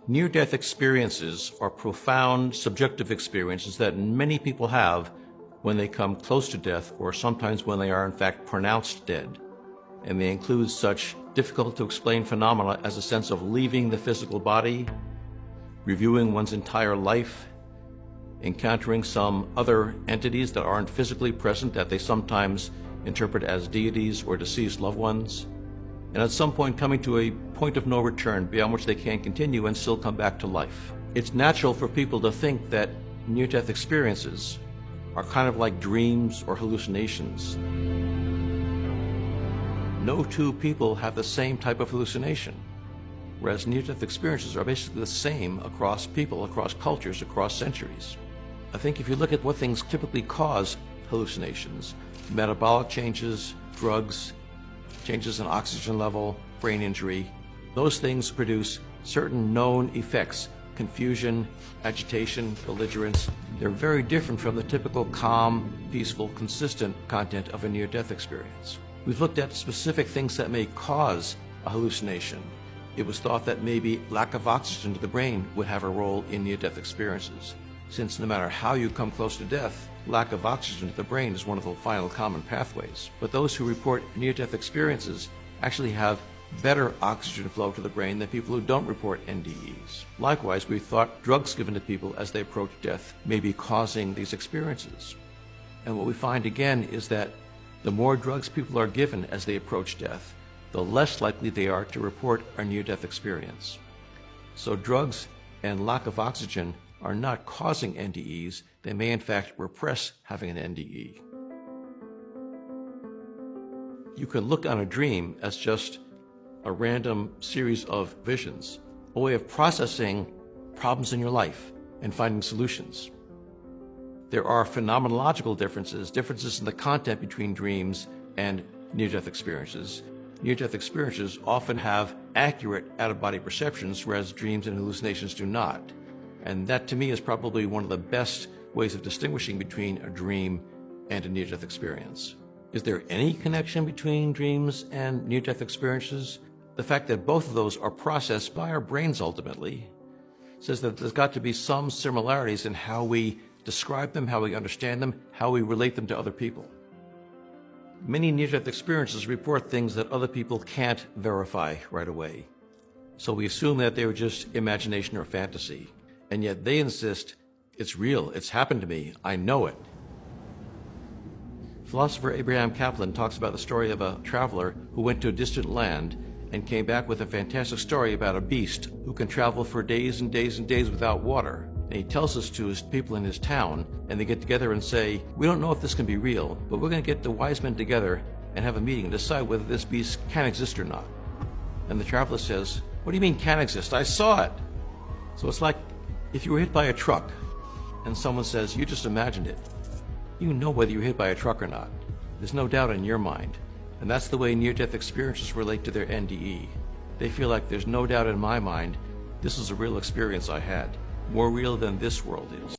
Near-death experiences are profound subjective experiences that many people have when they come close to death, or sometimes when they are in fact pronounced dead. And they include such difficult to explain phenomena as a sense of leaving the physical body, reviewing one's entire life, encountering some other entities that aren't physically present that they sometimes interpret as deities or deceased loved ones, and at some point coming to a point of no return beyond which they can't continue and still come back to life. It's natural for people to think that near-death experiences are kind of like dreams or hallucinations. No two people have the same type of hallucination, whereas near-death experiences are basically the same across people, across cultures, across centuries. I think if you look at what things typically cause hallucinations, metabolic changes, drugs, changes in oxygen level, brain injury, those things produce certain known effects: confusion, agitation, belligerence. They're very different from the typical calm, peaceful, consistent content of a near-death experience. We've looked at specific things that may cause a hallucination. It was thought that maybe lack of oxygen to the brain would have a role in near-death experiences, since no matter how you come close to death, lack of oxygen to the brain is one of the final common pathways. But those who report near-death experiences actually have better oxygen flow to the brain than people who don't report NDEs. Likewise, we thought drugs given to people as they approach death may be causing these experiences. And what we find again is that the more drugs people are given as they approach death, the less likely they are to report a near-death experience. So drugs and lack of oxygen are not causing NDEs. They may in fact repress having an NDE. You can look on a dream as just a random series of visions, a way of processing problems in your life and finding solutions. There are phenomenological differences in the content between dreams and near-death experiences. Near-death experiences often have accurate out-of-body perceptions, whereas dreams and hallucinations do not. And that, to me, is probably one of the best ways of distinguishing between a dream and a near-death experience. Is there any connection between dreams and near-death experiences? The fact that both of those are processed by our brains ultimately says that there's got to be some similarities in how we describe them, how we understand them, how we relate them to other people. Many near-death experiences report things that other people can't verify right away. So we assume that they were just imagination or fantasy. And yet they insist, it's real, it's happened to me, I know it. Philosopher Abraham Kaplan talks about the story of a traveler who went to a distant land and came back with a fantastic story about a beast who can travel for days and days and days without water. And he tells this to his people in his town, and they get together and say, we don't know if this can be real, but we're going to get the wise men together and have a meeting and decide whether this beast can exist or not. And the traveler says, what do you mean can exist? I saw it. So it's like if you were hit by a truck and someone says, you just imagined it. You know whether you were hit by a truck or not. There's no doubt in your mind. And that's the way near-death experiences relate to their NDE. They feel like there's no doubt in my mind, this is a real experience I had, more real than this world is.